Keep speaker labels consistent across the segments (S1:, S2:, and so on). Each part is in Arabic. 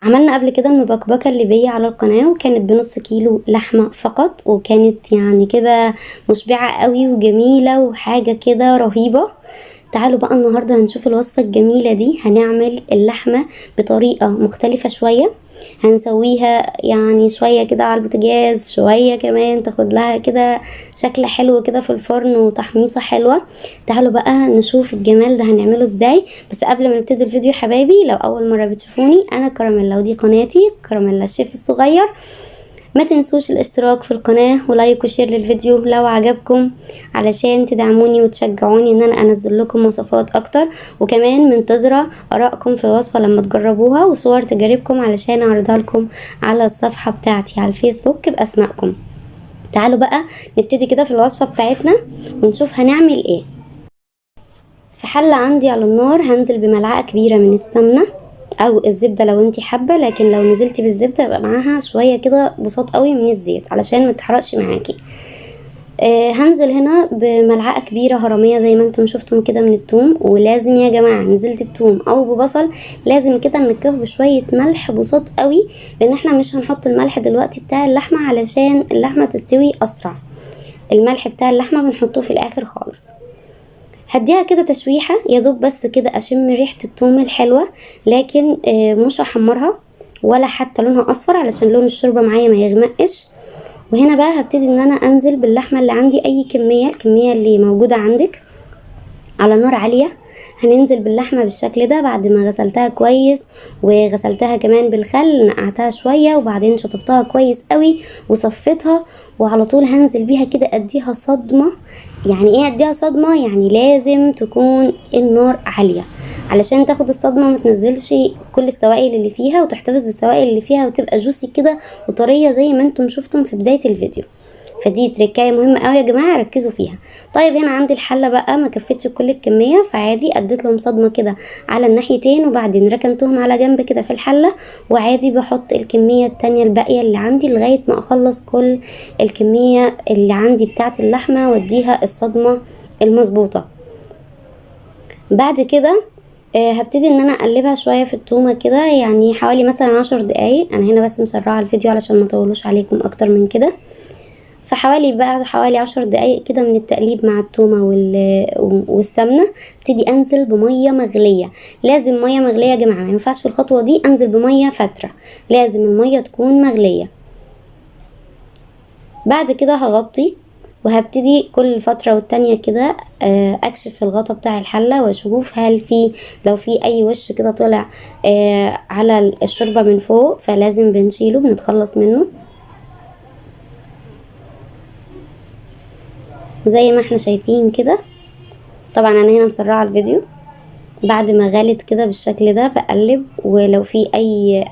S1: عملنا قبل كده المبكبكة الليبية على القناة، وكانت بنص كيلو لحمة فقط، وكانت يعني كده مشبعة قوي وجميلة وحاجة كده رهيبة. تعالوا بقى النهاردة هنشوف الوصفة الجميلة دي. هنعمل اللحمة بطريقة مختلفة شوية، هنسويها يعني شوية كده على البوتاجاز، شوية كمان تاخد لها كده شكل حلو كده في الفرن وتحميصة حلوة. تعالوا بقى نشوف الجمال ده هنعمله ازاي. بس قبل ما نبتدي الفيديو يا حبايبي، لو اول مرة بتشوفوني انا كراميلا، ودي قناتي كراميلا الشيف الصغير. ما تنسوش الاشتراك في القناة ولايك وشير للفيديو لو عجبكم، علشان تدعموني وتشجعوني ان انا انزل لكم وصفات اكتر. وكمان منتظرة ارائكم في الوصفة لما تجربوها، وصور تجاربكم علشان اعرضها لكم على الصفحة بتاعتي على الفيسبوك باسمائكم. تعالوا بقى نبتدي كده في الوصفة بتاعتنا ونشوف هنعمل ايه. في حلة عندي على النار هنزل بملعقة كبيرة من السمنة او الزبدة لو انتي حابة، لكن لو نزلتي بالزبدة يبقى معاها شوية كده بساط قوي من الزيت علشان ما تحرقش معاكي. هنزل هنا بملعقة كبيرة هرمية زي ما انتم شفتم كده من الثوم. ولازم يا جماعة نزلت بثوم او ببصل لازم كده ننكهه بشوية ملح بساط قوي، لان احنا مش هنحط الملح دلوقتي بتاع اللحمة علشان اللحمة تستوي اسرع. الملح بتاع اللحمة بنحطه في الاخر خالص. هديها كده تشويحة يا دوب بس كده اشم ريحة الثوم الحلوة، لكن مش هحمرها ولا حتى لونها اصفر علشان لون الشوربة معايا ما يغمقش. وهنا بقى هبتدي ان انا انزل باللحمة اللي عندي، اي كمية الكمية اللي موجودة عندك، على نار عالية. هننزل باللحمة بالشكل ده بعد ما غسلتها كويس، وغسلتها كمان بالخل، نقعتها شوية وبعدين شطفتها كويس قوي وصفتها. وعلى طول هنزل بيها كده اديها صدمة. يعني ايه اديها صدمة؟ يعني لازم تكون النار عالية علشان تاخد الصدمة وما تنزلش كل السوائل اللي فيها، وتحتفظ بالسوائل اللي فيها وتبقى جوسي كده وطرية زي ما انتم شفتم في بداية الفيديو. فدي تريكايه مهمه قوي يا جماعه، ركزوا فيها. طيب هنا عندي الحله بقى ما كفتش كل الكميه، فعادي اديت لهم صدمه كده على الناحيتين، وبعدين ركنتهم على جنب كده في الحله. وعادي بحط الكميه التانية الباقيه اللي عندي لغايه ما اخلص كل الكميه اللي عندي بتاعه اللحمه واديها الصدمه المظبوطه. بعد كده هبتدي ان انا اقلبها شويه في التومه كده، يعني حوالي مثلا 10 دقايق. انا هنا بس مسرعه الفيديو علشان ما اطولوش عليكم اكتر من كده. فحوالي بعد حوالي 10 دقايق كده من التقليب مع التومة والسمنة، ابتدي انزل بمية مغلية. لازم مية مغلية يا جماعة، ما ينفعش في الخطوة دي انزل بمية فترة، لازم المية تكون مغلية. بعد كده هغطي، وهبتدي كل فترة والتانية كده اكشف الغطا بتاع الحلة واشوف هل لو في اي وش كده طلع على الشوربة من فوق، فلازم بنشيله بنتخلص منه زي ما احنا شايفين كده. طبعا انا هنا مسرعه الفيديو. بعد ما غلت كده بالشكل ده بقلب، ولو في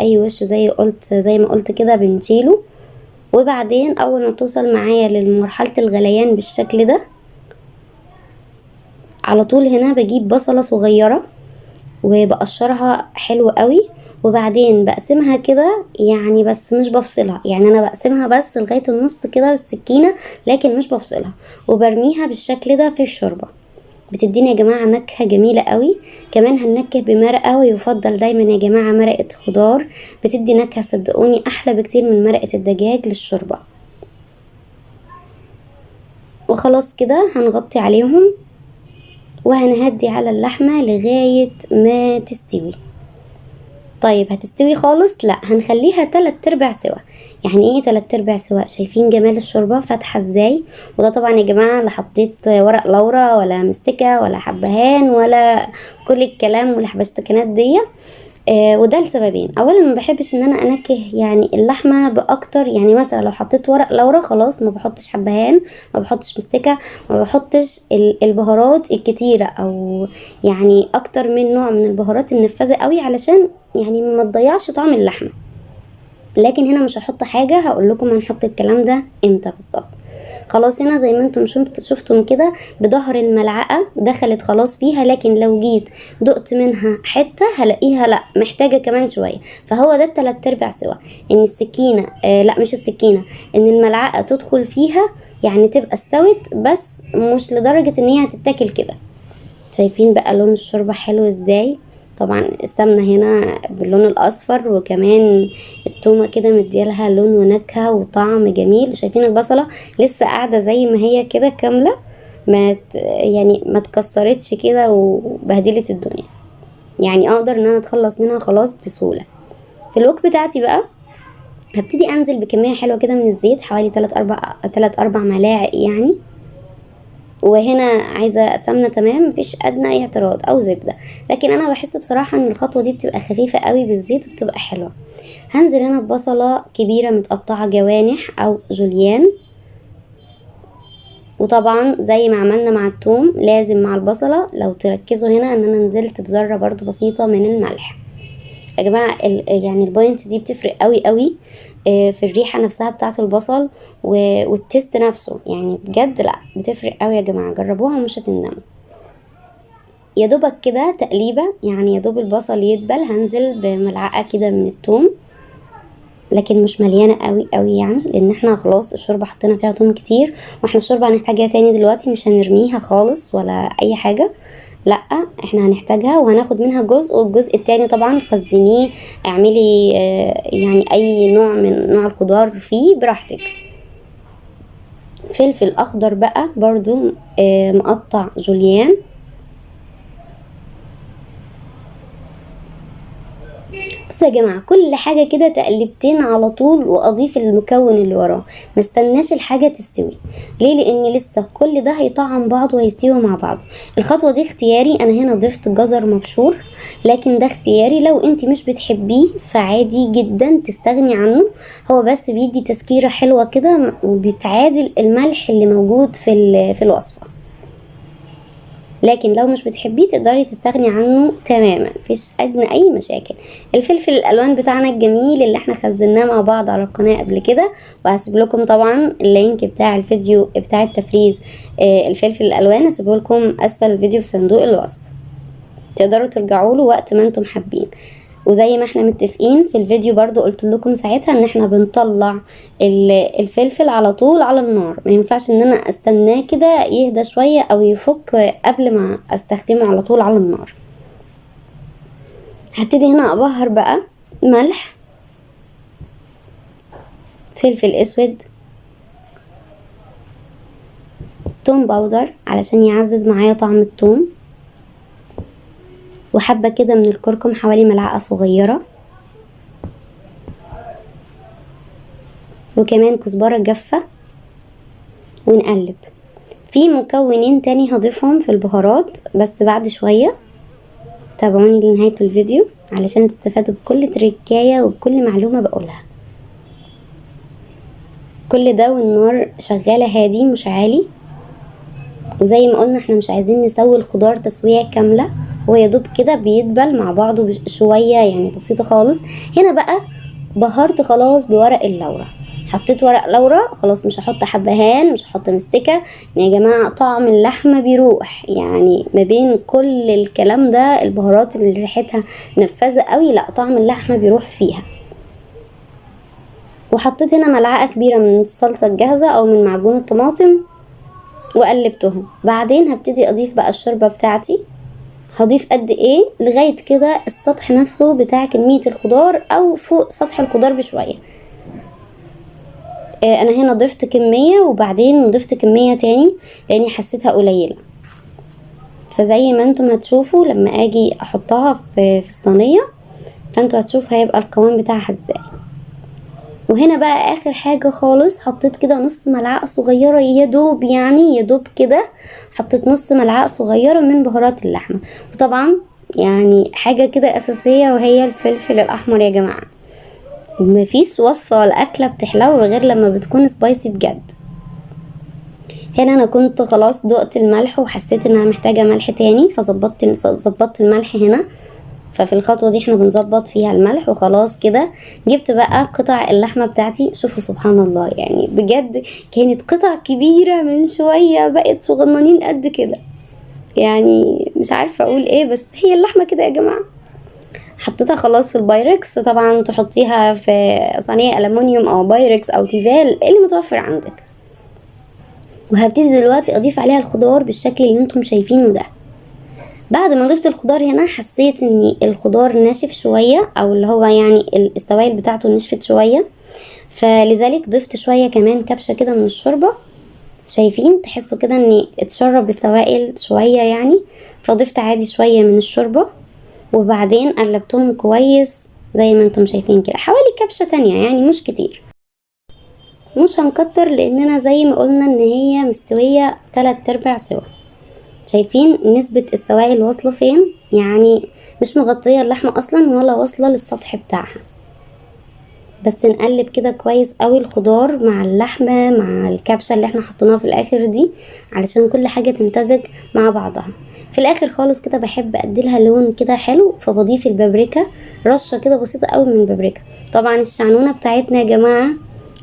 S1: اي وش زي ما قلت كده بنشيله. وبعدين اول ما توصل معايا لمرحله الغليان بالشكل ده، على طول هنا بجيب بصله صغيره وبقشرها حلو قوي، وبعدين بقسمها كده يعني، بس مش بفصلها، يعني انا بقسمها بس لغايه النص كده بالسكينه، لكن مش بفصلها. وبرميها بالشكل ده في الشوربه. بتديني يا جماعة نكهة جميلة قوي. كمان هننكه بمرقة، ويفضل دايما يا جماعة مرقة خضار، بتدي نكهة صدقوني احلى بكتير من مرقة الدجاج للشوربة. وخلاص كده هنغطي عليهم وهنهدي على اللحمة لغاية ما تستوي. طيب هتستوي خالص؟ لا، هنخليها 3/4 سوا. يعني ايه 3/4 سوا؟ شايفين جمال الشوربه فاتحه ازاي؟ وده طبعا يا جماعه لا حطيت ورق لورا ولا مستكه ولا حبهان ولا كل الكلام والحبشتكنات دي. وده لسببين. اولا ما بحبش ان انا انكه يعني اللحمه باكتر، يعني مثلا لو حطيت ورق لورا خلاص ما بحطش حبهان، ما بحطش مستكه، ما بحطش البهارات الكتيره، او يعني اكتر من نوع من البهارات النفاذه قوي علشان يعني ما تضيعش طعم اللحمه. لكن هنا مش هحط حاجه، هقول لكم هنحط الكلام ده امتى بالظبط. خلاص هنا زي ما انتم شفتم كده بظهر الملعقه دخلت خلاص فيها، لكن لو جيت دقت منها حته هلاقيها لا محتاجه كمان شويه. فهو ده 3/4 سوا، ان السكينه لا مش السكينه، ان الملعقه تدخل فيها يعني تبقى استوت، بس مش لدرجه ان هي هتتاكل كده. شايفين بقى لون الشوربه حلو ازاي؟ طبعا السمنة هنا باللون الاصفر، وكمان التومة كده مديالها لون ونكهة وطعم جميل. شايفين البصلة لسه قاعدة زي ما هي كده كاملة، يعني ما اتكسرتش كده وبهدلت الدنيا، يعني اقدر ان انا اتخلص منها خلاص بسهولة. في الوك بتاعتي بقى هبتدي انزل بكمية حلوة كده من الزيت، حوالي 3-4 ملاعق يعني. وهنا عايزة سمنة تمام، مفيش ادنى اي اعتراض، او زبدة، لكن انا بحس بصراحة ان الخطوة دي بتبقى خفيفة قوي بالزيت وبتبقى حلوة. هنزل هنا ببصلة كبيرة متقطعة جوانح او جوليان، وطبعا زي ما عملنا مع الثوم لازم مع البصلة لو تركزوا هنا ان انا نزلت بذرة برضو بسيطة من الملح. يا جماعة يعني البوينت دي بتفرق قوي قوي في الريحة نفسها بتاعة البصل والتيست نفسه، يعني بجد لا بتفرق قوي يا جماعة، جربوها ومش هتندموا. يا دوبك كده تقليبة، يعني يا دوب البصل يدبل هنزل بملعقة كده من الثوم، لكن مش مليانة قوي قوي يعني، لان احنا خلاص الشوربة حطينا فيها ثوم كتير، واحنا الشوربة هنحتاجها تاني دلوقتي، مش هنرميها خالص ولا اي حاجة، لا احنا هنحتاجها وهناخد منها جزء، والجزء التاني طبعا خزنيه، اعملي يعني اي نوع من نوع الخضار فيه براحتك. فلفل اخضر بقى برضو مقطع جوليان. بصوا يا جماعة، كل حاجة كده تقلبتين على طول واضيف المكون اللي وراه، ما استناش الحاجة تستوي. ليه؟ لان لسه كل ده هيطعم بعض وهيستوي مع بعض. الخطوة دي اختياري، انا هنا ضفت جزر مبشور، لكن ده اختياري، لو انت مش بتحبيه فعادي جدا تستغني عنه، هو بس بيدي تسكيرة حلوة كده وبيتعادل الملح اللي موجود في الوصفة، لكن لو مش بتحبيه تقدري تستغني عنه تماما، مفيش ادنى اي مشاكل. الفلفل الالوان بتاعنا الجميل اللي احنا خزناه مع بعض على القناه قبل كده، وهسيب لكم طبعا اللينك بتاع الفيديو بتاع التفريز الفلفل الالوان، هسيبه لكم اسفل الفيديو في صندوق الوصف، تقدروا ترجعوا له وقت ما انتم حابين. وزي ما احنا متفقين في الفيديو برضو قلت لكم ساعتها ان احنا بنطلع الفلفل على طول على النار، ما ينفعش ان انا استناه كده يهدى شوية او يفك قبل ما استخدمه على طول على النار. هبتدي هنا ابهر بقى ملح، فلفل اسود، توم باودر علشان يعزز معايا طعم التوم، وحبة كده من الكركم حوالي ملعقة صغيرة، وكمان كزبرة جافة، ونقلب. في مكونين تاني هضيفهم في البهارات بس بعد شوية، تابعوني لنهاية الفيديو علشان تستفادوا بكل تريكاية وبكل معلومة بقولها. كل ده والنار شغالة هادي مش عالي، وزي ما قلنا احنا مش عايزين نسوي الخضار تسوية كاملة، هو يدوب كده بيدبل مع بعضه شوية يعني بسيطة خالص. هنا بقى بهرت خلاص بورق اللورة، حطيت ورق لورا خلاص، مش هحط حبهان، مش هحط مستكة. يا جماعة طعم اللحمة بيروح يعني ما بين كل الكلام ده، البهارات اللي ريحتها نفاذة قوي، لا طعم اللحمة بيروح فيها. وحطيت هنا ملعقة كبيرة من الصلصة الجاهزة او من معجون الطماطم وقلبتهم. بعدين هبتدي اضيف بقى الشوربة بتاعتي، هضيف قد ايه لغاية كده السطح نفسه بتاع كمية الخضار او فوق سطح الخضار بشوية. انا هنا ضفت كمية وبعدين ضفت كمية تاني لاني حسيتها قليلة، فزي ما انتم هتشوفوا لما اجي احطها في الصينية فانتوا هتشوفوا هيبقى القوام بتاعها ازاي. وهنا بقى اخر حاجة خالص حطيت كده نص ملعقة صغيرة يا دوب، يعني يا دوب كده حطيت نص ملعقة صغيرة من بهارات اللحمة، وطبعا يعني حاجة كده اساسية وهي الفلفل الاحمر يا جماعة، مفيش وصفة ولا اكلة بتحلو غير لما بتكون سبايسي بجد. هنا انا كنت خلاص دقت الملح وحسيت انها محتاجة ملح تاني، فظبطت الملح هنا. ففي الخطوة دي احنا بنظبط فيها الملح وخلاص كده. جبت بقى قطع اللحمة بتاعتي، شوفوا سبحان الله يعني بجد كانت قطع كبيرة، من شوية بقت صغننين قد كده، يعني مش عارفة اقول ايه، بس هي اللحمة كده يا جماعة. حطيتها خلاص في البايركس، طبعا تحطيها في صينية ألمونيوم او بايركس او تيفال اللي متوفر عندك. وهبتدي دلوقتي اضيف عليها الخضار بالشكل اللي انتم شايفينه ده. بعد ما ضفت الخضار هنا حسيت ان الخضار ناشف شوية، او اللي هو يعني السوائل بتاعته نشفت شوية، فلذلك ضفت شوية كمان كبشة كده من الشوربة. شايفين تحسوا كده ان اتشرب السوائل شوية يعني، فضفت عادي شوية من الشوربة، وبعدين قلبتهم كويس زي ما انتم شايفين كده، حوالي كبشة تانية يعني مش كتير، مش هنكتر لاننا زي ما قلنا ان هي مستوية 3/4 سوا. شايفين نسبة السوائل واصلة فين؟ يعني مش مغطية اللحمة اصلا ولا واصلة للسطح بتاعها. بس نقلب كده كويس قوي الخضار مع اللحمة مع الكبشة اللي احنا حطيناها في الاخر دي، علشان كل حاجة تمتزج مع بعضها. في الاخر خالص كده بحب اديلها لون كده حلو، فبضيف البابريكا، رشة كده بسيطة قوي من البابريكا. طبعا الشعنونة بتاعتنا يا جماعة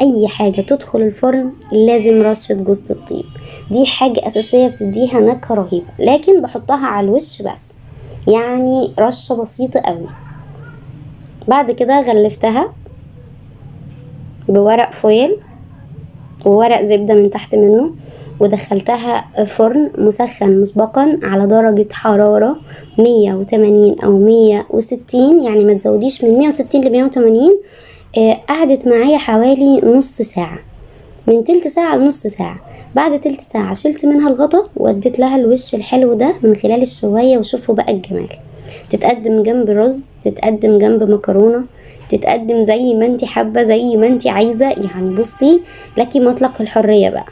S1: اي حاجة تدخل الفرن لازم رشة جوز الطيب، دي حاجة اساسية بتديها نكهة رهيبة، لكن بحطها على الوش بس، يعني رشة بسيطة قوي. بعد كده غلفتها بورق فويل وورق زبدة من تحت منه، ودخلتها فرن مسخن مسبقا على درجة حرارة 180 أو 160، يعني ما تزوديش من 160 ل180. قعدت معايا حوالي نص ساعة، من تلت ساعة لنص ساعة. بعد تلت ساعة شلت منها الغطا واديت لها الوش الحلو ده من خلال الشواية، وشوفوا بقى الجمال. تتقدم جنب رز، تتقدم جنب مكرونة، تتقدم زي ما انت حابة زي ما انت عايزة، يعني بصي لكي مطلق الحرية بقى.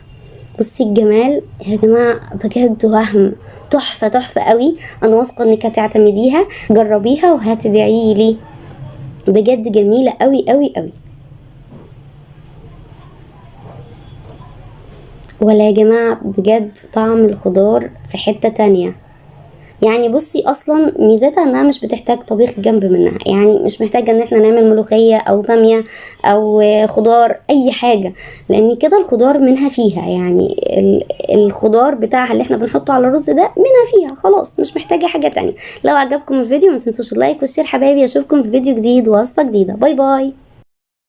S1: بصي الجمال يا جماعة بجد، وهم تحفة تحفة قوي. انا واثقة انك هتعتمديها، جربيها وهتدعيلي، بجد جميلة قوي قوي قوي. ولا يا جماعة بجد طعم الخضار في حتة تانية. يعني بصي اصلا ميزتها انها مش بتحتاج طبيخ جنب منها، يعني مش محتاجة ان احنا نعمل ملوخية او بامية او خضار اي حاجة، لان كده الخضار منها فيها، يعني الخضار بتاعها اللي احنا بنحطه على الرز ده منها فيها خلاص، مش محتاجة حاجة تانية. لو عجبكم الفيديو ما تنسوش اللايك والشير حبايبي، اشوفكم في فيديو جديد ووصفة جديدة. باي باي.